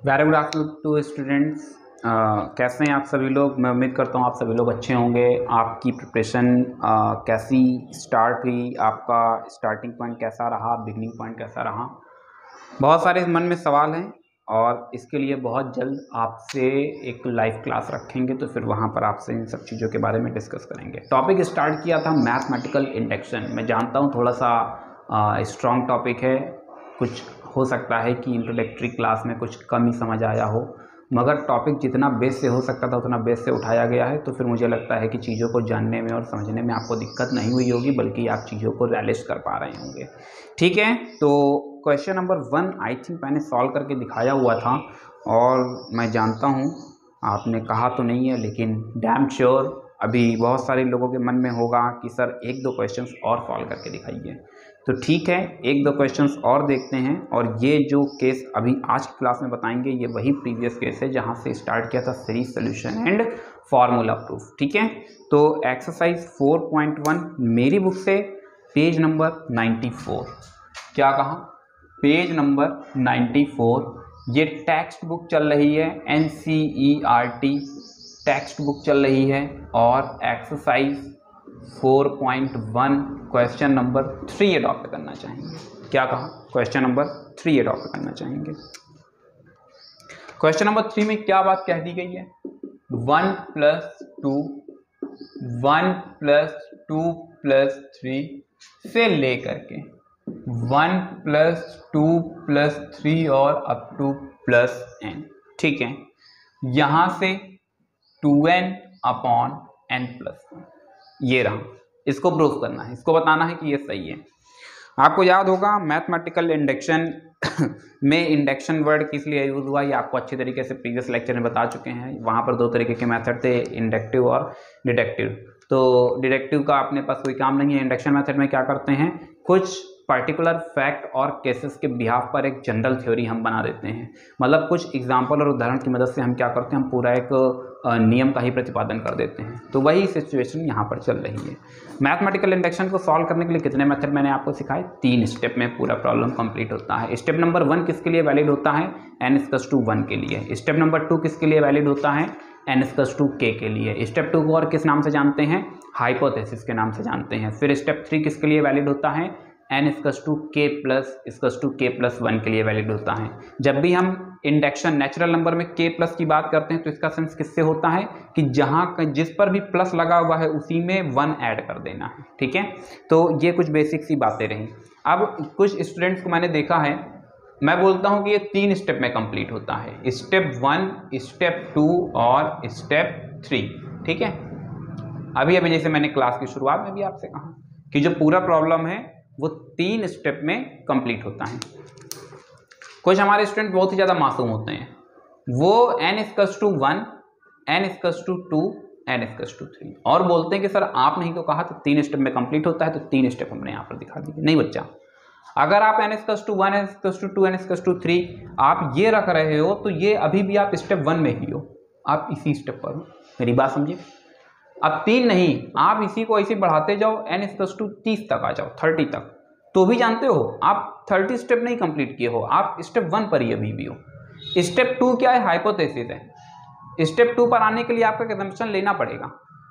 Very good afternoon to students. कैसे हैं आप सभी लोग। मैं उम्मीद करता हूँ आप सभी लोग अच्छे होंगे। आपकी प्रिपरेशन कैसी स्टार्ट हुई, आपका स्टार्टिंग पॉइंट कैसा रहा, बिगनिंग पॉइंट कैसा रहा। बहुत सारे मन में सवाल हैं और इसके लिए बहुत जल्द आपसे एक लाइव क्लास रखेंगे, तो फिर वहाँ पर आपसे इन सब चीज़ों के बारे में डिस्कस करेंगे। टॉपिक स्टार्ट किया था मैथमेटिकल इंडक्शन। मैं जानता हूँ थोड़ा सा स्ट्रॉन्ग टॉपिक है, कुछ हो सकता है कि इंट्रोडक्टरी क्लास में कुछ कम ही समझ आया हो, मगर टॉपिक जितना बेस से हो सकता था उतना बेस से उठाया गया है, तो फिर मुझे लगता है कि चीज़ों को जानने में और समझने में आपको दिक्कत नहीं हुई होगी, बल्कि आप चीज़ों को रियलाइज कर पा रहे होंगे। ठीक है, तो क्वेश्चन नंबर 1 आई थिंक मैंने सॉल्व करके दिखाया हुआ था, और मैं जानता हूँ आपने कहा तो नहीं है, लेकिन डैम श्योर अभी बहुत सारे लोगों के मन में होगा कि सर एक दो क्वेश्चंस और सॉल्व करके दिखाइए। तो ठीक है, एक दो क्वेश्चंस और देखते हैं। और ये जो केस अभी आज की क्लास में बताएंगे, ये वही प्रीवियस केस है जहाँ से स्टार्ट किया था series solution and formula proof. ठीक है, तो एक्सरसाइज 4.1 मेरी बुक से पेज नंबर 94। क्या कहा? Page number 94। ये टेक्स्ट बुक चल रही है, NCERT टेक्स्ट बुक चल रही है, और एक्सरसाइज 4.1 क्वेश्चन नंबर 3 अडॉप्ट करना चाहेंगे। क्या कहा? क्वेश्चन नंबर 3 अडॉप्ट करना चाहेंगे। क्वेश्चन नंबर 3 में क्या बात कह दी गई है? 1 + 2 + 3 से लेकर के 1 + 2 + 3 और अप टू +n। ठीक है, यहां से 2n/n+1 ये रहा। इसको प्रूफ करना है, इसको बताना है कि ये सही है। आपको याद होगा मैथमेटिकल इंडक्शन में इंडक्शन वर्ड किस लिए यूज हुआ, ये आपको अच्छी तरीके से प्रीवियस लेक्चर में बता चुके हैं। वहाँ पर दो तरीके के मेथड थे, इंडक्टिव और डिडक्टिव। तो डिडक्टिव का अपने पास कोई काम नहीं है। इंडक्शन मेथड में क्या करते हैं, कुछ पर्टिकुलर फैक्ट और केसेस के बिहाफ पर एक जनरल थ्योरी हम बना देते हैं। मतलब कुछ एग्जाम्पल और उदाहरण की मदद से हम क्या करते हैं, हम पूरा एक नियम का ही प्रतिपादन कर देते हैं। तो वही सिचुएशन यहाँ पर चल रही है। मैथमेटिकल इंडक्शन को सॉल्व करने के लिए कितने मेथड मैंने आपको सिखाए? 3 स्टेप में पूरा प्रॉब्लम कंप्लीट होता है। स्टेप नंबर 1 किसके लिए वैलिड होता है? n=1 के लिए। स्टेप नंबर 2 किसके लिए वैलिड होता है? n=k के लिए। स्टेप 2 को और किस नाम से जानते हैं? हाइपोथेसिस के नाम से जानते हैं। फिर स्टेप 3 किसके लिए वैलिड होता है? n=k+1 के लिए वैलिड होता है। जब भी हम इंडक्शन नेचुरल नंबर में k+ की बात करते हैं तो इसका सेंस किससे होता है कि जहां जिस पर भी प्लस लगा हुआ है उसी में 1 ऐड कर देना है। ठीक है, तो ये कुछ बेसिक सी बातें रही। अब कुछ स्टूडेंट्स को मैंने देखा है, मैं बोलता हूं कि ये 3 स्टेप में कंप्लीट होता है, स्टेप 1, स्टेप 2 और स्टेप 3। ठीक है, अभी जैसे मैंने क्लास की शुरुआत में भी आपसे कहा कि जो पूरा प्रॉब्लम है वो 3 स्टेप में कंप्लीट होता है। कुछ हमारे स्टूडेंट बहुत ही ज़्यादा मासूम होते हैं, वो n=1, n=2, n=3 और बोलते हैं कि सर आपने ही तो कहा था 3 स्टेप में कंप्लीट होता है, तो 3 स्टेप हमने यहाँ पर दिखा दिए। नहीं बच्चा, अगर आप n=1, n=2, n=3 आप ये रख रहे हो तो ये अभी भी आप स्टेप 1 में ही हो, आप इसी स्टेप पर हो। मेरी बात समझिए, अब 3 नहीं, आप इसी को ऐसे बढ़ाते जाओ, n=30 तक आ जाओ, 30 तक, तो भी जानते हो आप 30 स्टेप नहीं कंप्लीट किए हो, आप स्टेप 1 पर ही अभी भी हो। स्टेप 2 क्या है? हाइपोथेसिस है। स्टेप 2 पर आने के लिए आपका assumption लेना पड़ेगा,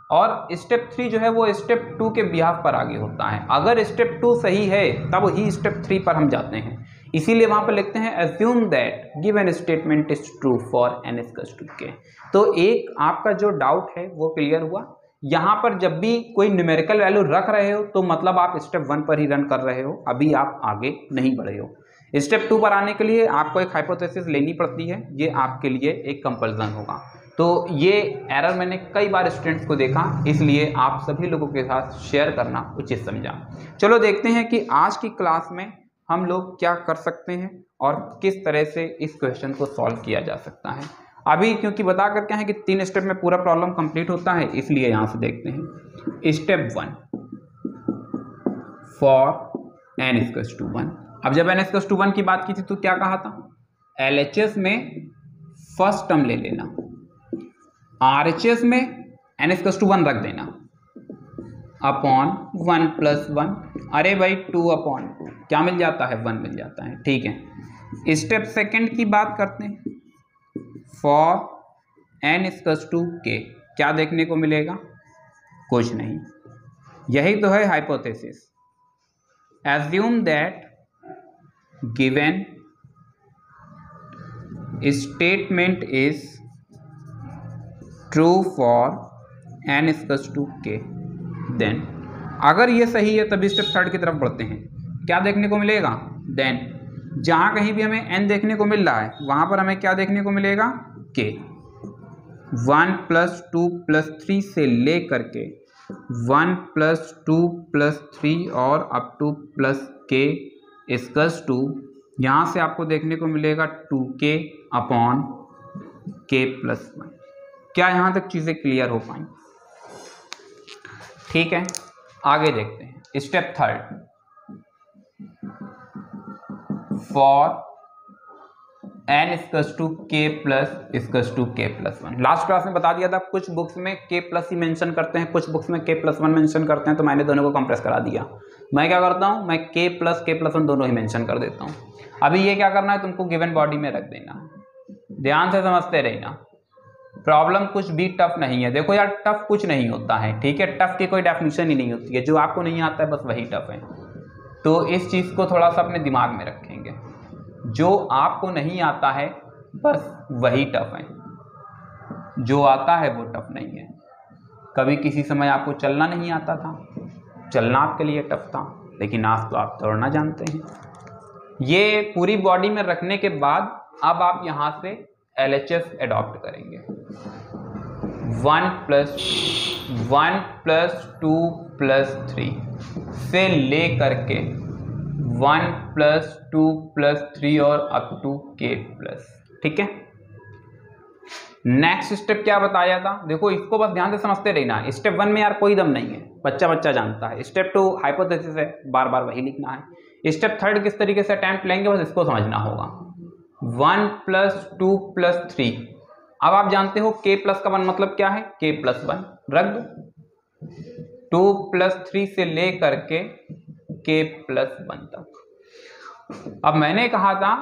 और स्टेप 3 जो है वो स्टेप 2 के बिहाफ पर आगे होता है। अगर स्टेप 2 सही है तब ही स्टेप 3 पर हम जाते हैं। इसीलिए वहां पर लिखते हैं assume that given statement is true for n=k। तो एक आपका जो डाउट है वो क्लियर हुआ। यहां पर जब भी कोई न्यूमेरिकल वैल्यू रख रहे हो तो मतलब आप स्टेप 1 पर ही रन कर रहे हो, अभी आप आगे नहीं बढ़े हो। स्टेप 2 पर आने के लिए आपको एक हाइपोथेसिस लेनी पड़ती है, ये आपके लिए एक कंपल्सन होगा। तो ये एरर मैंने कई बार स्टूडेंट्स को देखा, इसलिए आप सभी लोगों के साथ शेयर करना उचित समझा। चलो देखते हैं कि आज की क्लास में हम लोग क्या कर सकते हैं और किस तरह से इस क्वेश्चन को सॉल्व किया जा सकता है। अभी क्योंकि बता कर क्या है कि 3 स्टेप में पूरा प्रॉब्लम कंप्लीट होता है, इसलिए यहां से देखते हैं। Step 1 for n=1। अब जब n=1 की बात की थी तो क्या कहा था? LHS में फर्स्ट टर्म ले लेना, RHS में n=1 रख देना, अपॉन 1 + 1। अरे भाई 2/2 क्या मिल जाता है? 1 मिल जाता है। ठीक है, स्टेप सेकंड की बात करते हैं। For n equals to k क्या देखने को मिलेगा? कुछ नहीं। यही तो है hypothesis. Assume that given statement is true for n equals to k, then अगर ये सही है तभी स्टेप थर्ड की तरफ बढ़ते हैं। क्या देखने को मिलेगा? देन जहाँ कहीं भी हमें n देखने को मिल रहा है वहाँ पर हमें क्या देखने को मिलेगा? k। 1 + 2 + 3 से ले करके 1 + 2 + 3 और up to +k equals to, यहाँ से आपको देखने को मिलेगा 2k अपॉन k + 1। क्या यहाँ तक चीज़ें क्लियर हो पाई? ठीक है, आगे देखते हैं। Step third, for n equals to k + equals to k + 1। Last class में बता दिया था कुछ बुक्स में k प्लस ही मेंशन करते हैं, कुछ बुक्स में k + 1 मेंशन करते हैं, तो मैंने दोनों को कंप्रेस करा दिया। मैं क्या करता हूँ, मैं k + 1 दोनों ही मेंशन कर देता हूँ। अभी ये क्या करना है, तुमको गिवन बॉडी में रख देना है। ध्यान से समझते रहना, प्रॉब्लम कुछ भी टफ नहीं है। देखो यार, टफ कुछ नहीं होता है, ठीक है। टफ की कोई डेफिनेशन ही नहीं होती है, जो आपको नहीं आता है बस वही टफ है। तो इस चीज़ को थोड़ा सा अपने दिमाग में रखेंगे, जो आपको नहीं आता है बस वही टफ है, जो आता है वो टफ नहीं है। कभी किसी समय आपको चलना नहीं आता था, चलना आपके लिए टफ था, लेकिन आज तो आप दौड़ना जानते हैं। ये पूरी बॉडी में रखने के बाद अब आप यहाँ से LHS अडॉप्ट करेंगे। 1 + 2 + 3 से ले करके 1 + 2 + 3 और अप टू k प्लस, ठीक है। नेक्स्ट स्टेप क्या बताया था, देखो इसको बस ध्यान से समझते रहना। स्टेप 1 में यार कोई दम नहीं है, बच्चा जानता है। स्टेप 2 हाइपोथेसिस है, बार बार वही लिखना है। स्टेप थर्ड किस तरीके से अटेम्प्ट लेंगे बस इसको समझना होगा। 1 + 2 + 3, अब आप जानते हो k + 1 मतलब क्या है, k + 1 रख दो। 2 + 3 से ले करके k + 1 तक। अब मैंने कहा था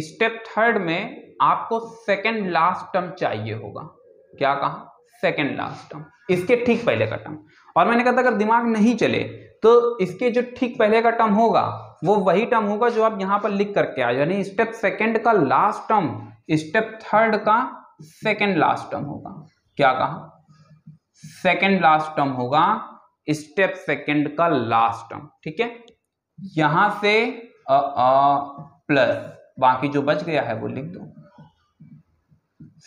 स्टेप थर्ड में आपको सेकेंड लास्ट टर्म चाहिए होगा। क्या कहा? सेकेंड लास्ट टर्म, इसके ठीक पहले का टर्म। और मैंने कहा था अगर दिमाग नहीं चले तो इसके जो ठीक पहले का टर्म होगा वो वही टर्म होगा जो आप यहां पर लिख करके आए, यानी स्टेप सेकेंड का लास्ट टर्म स्टेप थर्ड का सेकेंड लास्ट टर्म होगा। क्या कहा? सेकेंड लास्ट टर्म होगा स्टेप सेकेंड का लास्ट टर्म, ठीक है। यहां से प्लस बाकी जो बच गया है वो लिख दो,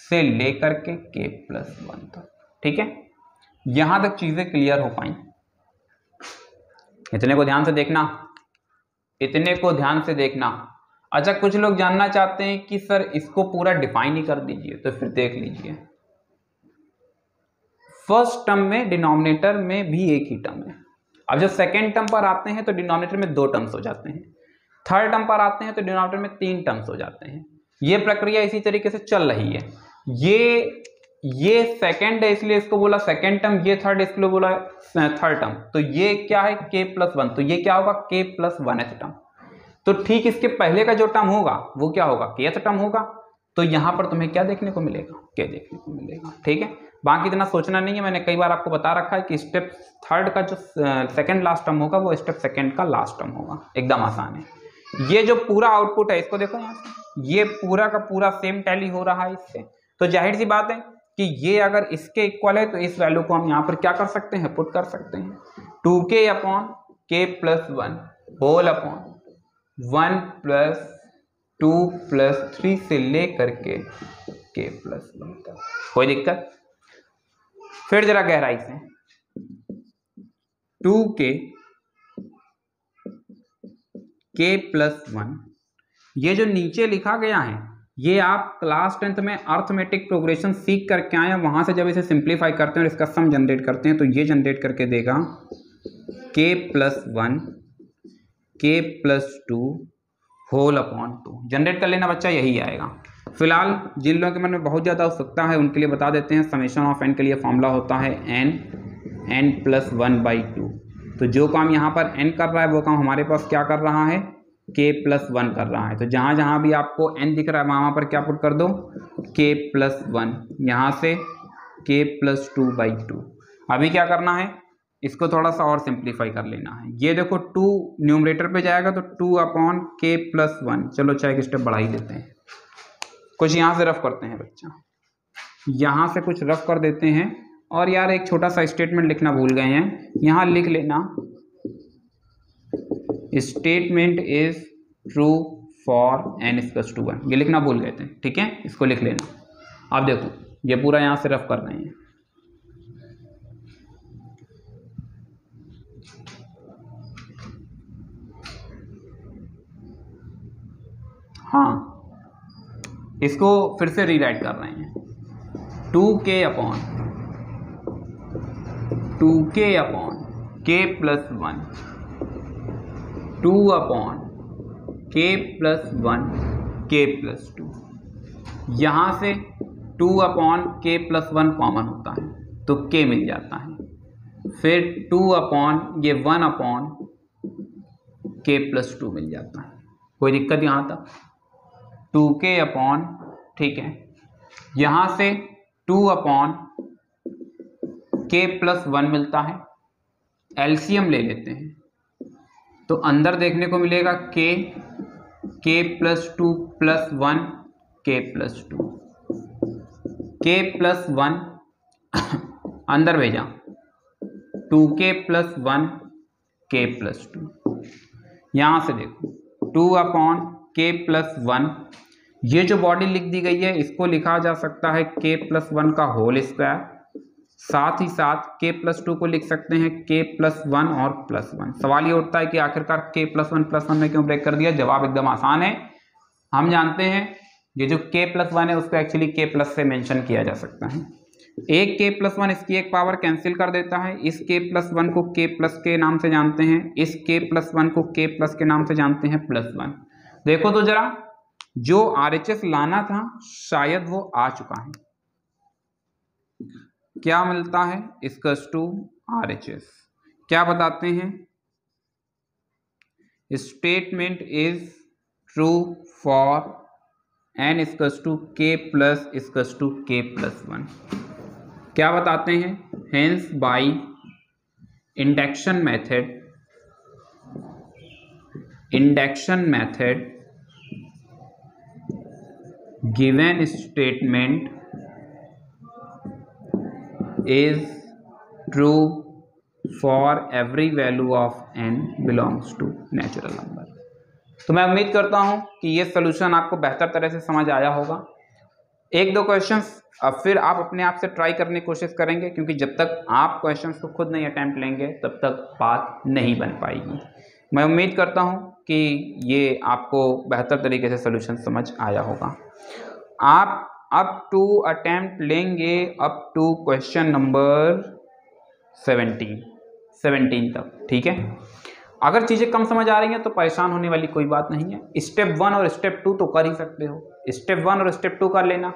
से लेकर के k + 1 तक, ठीक है। यहां तक चीजें क्लियर हो पाई? इतने को ध्यान से देखना, इतने को ध्यान से देखना। अच्छा, कुछ लोग जानना चाहते हैं कि सर इसको पूरा डिफाइन ही कर दीजिए, तो फिर देख लीजिए। फर्स्ट टर्म में डिनोमिनेटर में भी एक ही टर्म है। अब जब सेकेंड टर्म पर आते हैं तो डिनोमिनेटर में 2 टर्म्स हो जाते हैं। थर्ड टर्म पर आते हैं तो डिनोमिनेटर में 3 टर्म्स हो जाते हैं। ये प्रक्रिया इसी तरीके से चल रही है। ये सेकेंड है इसलिए इसको बोला सेकेंड टर्म, ये थर्ड इसलिए बोला थर्ड टर्म। तो ये क्या है? k + 1, तो ये क्या होगा? k + 1th term. तो ठीक इसके पहले का जो टर्म होगा वो क्या होगा? kth टर्म होगा। तो यहां पर तुम्हें क्या देखने को मिलेगा? k देखने को मिलेगा, ठीक है। बाकी इतना सोचना नहीं है, मैंने कई बार आपको बता रखा है कि स्टेप थर्ड का जो सेकेंड लास्ट टर्म होगा वो स्टेप सेकेंड का लास्ट टर्म होगा। एकदम आसान है। ये जो पूरा आउटपुट है इसको देखो यहाँ से, ये पूरा का पूरा सेम टैली हो रहा है इससे। तो जाहिर सी बात है कि ये अगर इसके इक्वल है तो इस वैल्यू को हम यहाँ पर क्या कर सकते हैं? पुट कर सकते हैं। 2k upon k + 1 whole upon 1 + 2 + 3 से ले करके k + 1 तक। कोई दिक्कत? फिर जरा गहराई से 2k k + 1, ये जो नीचे लिखा गया है ये आप क्लास 10th में अर्थमेटिक प्रोग्रेशन सीख करके आए हैं। वहां से जब इसे सिंप्लीफाई करते हैं और इसका सम जनरेट करते हैं तो ये जनरेट करके देगा k + 1 k + 2 whole upon 2। Generate कर लेना बच्चा, यही आएगा। फिलहाल जिन लोगों के मन में बहुत ज़्यादा उत्सुकता है उनके लिए बता देते हैं, समेशन ऑफ n के लिए फॉर्मूला होता है n + 1/2। तो जो काम यहाँ पर n कर रहा है वो काम हमारे पास क्या कर रहा है? k+1 कर रहा है। तो जहाँ जहाँ भी आपको n दिख रहा है वहाँ पर क्या पुट कर दो, k+1, यहाँ से k+2/2। अभी क्या करना है, इसको थोड़ा सा और सिंप्लीफाई कर लेना है। ये देखो 2 न्यूमरेटर पे जाएगा तो 2/k+1। चलो चाहे एक स्टेप बढ़ा ही देते हैं, कुछ यहाँ से रफ करते हैं बच्चा, यहाँ से कुछ रफ कर देते हैं। और यार एक छोटा सा स्टेटमेंट लिखना भूल गए हैं, यहाँ लिख लेना statement is true for n=1। ये लिखना भूल गए थे, ठीक है, इसको लिख लेना। अब देखो ये पूरा यहाँ से रफ कर रहे हैं। हाँ, इसको फिर से रीराइट कर रहे हैं, 2k/k+1 2/k+1 k+2। यहाँ से 2/k+1 कॉमन होता है तो k मिल जाता है, फिर 1/k+2 मिल जाता है। कोई दिक्कत यहाँ तक, 2k/, ठीक है, यहाँ से 2/k+1 मिलता है। एलसीएम ले लेते हैं तो अंदर देखने को मिलेगा k+2+1 k+2 k+1 अंदर भेजा 2k+1 k+2। यहाँ से देखो 2/k+1, ये जो बॉडी लिख दी गई है इसको लिखा जा सकता है k+1 का होल स्क्वायर, साथ ही साथ k+2 को लिख सकते हैं k+1 और +1। सवाल ये उठता है कि आखिरकार k+1 में क्यों ब्रेक कर दिया। जवाब एकदम आसान है, हम जानते हैं ये जो k+1 है उसको एक्चुअली k+ से मेंशन किया जा सकता है। एक k+1 इसकी एक पावर कैंसिल कर देता है, इस k+1 को k+ के नाम से जानते हैं, इस k+1 को k+ के नाम से जानते हैं +1। देखो तो जरा, जो RHS लाना था शायद वो आ चुका है। क्या मिलता है, =RHS। क्या बताते हैं, statement is true for n=k+k+1। क्या बताते हैं, hence by induction method given statement is true for every value of n belongs to natural number। तो मैं उम्मीद करता हूं कि ये सोल्यूशन आपको बेहतर तरह से समझ आया होगा। एक दो क्वेश्चंस अब फिर आप अपने आप से ट्राई करने की कोशिश करेंगे, क्योंकि जब तक आप क्वेश्चंस को खुद नहीं अटेम्प्ट लेंगे तब तक बात नहीं बन पाएगी। मैं उम्मीद करता हूं कि ये आपको बेहतर तरीके से सोल्यूशन समझ आया होगा। आप अप टू अटेम्प्ट लेंगे अप टू क्वेश्चन नंबर 17 तक, ठीक है। अगर चीज़ें कम समझ आ रही हैं तो परेशान होने वाली कोई बात नहीं है। स्टेप 1 और स्टेप 2 तो कर ही सकते हो, स्टेप 1 और स्टेप 2 कर लेना।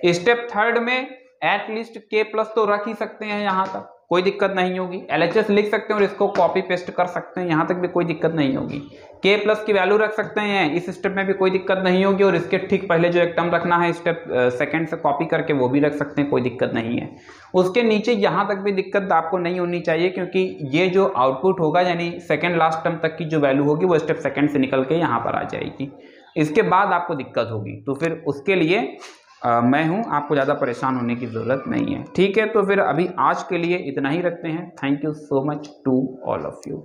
स्टेप 3 में एटलीस्ट k+ तो रख ही सकते हैं, यहाँ तक कोई दिक्कत नहीं होगी। LHS लिख सकते हैं और इसको कॉपी पेस्ट कर सकते हैं, यहाँ तक भी कोई दिक्कत नहीं होगी। k+ की वैल्यू रख सकते हैं, इस स्टेप में भी कोई दिक्कत नहीं होगी। और इसके ठीक पहले जो एक टर्म रखना है स्टेप सेकंड से कॉपी करके वो भी रख सकते हैं, कोई दिक्कत नहीं है। उसके नीचे यहाँ तक भी दिक्कत आपको नहीं होनी चाहिए, क्योंकि ये जो आउटपुट होगा यानी सेकेंड लास्ट टर्म तक की जो वैल्यू होगी वो स्टेप सेकेंड से निकल के यहाँ पर आ जाएगी। इसके बाद आपको दिक्कत होगी, तो फिर उसके लिए मैं हूं, आपको ज़्यादा परेशान होने की ज़रूरत नहीं है, ठीक है। तो फिर अभी आज के लिए इतना ही रखते हैं। Thank you so much to all of you.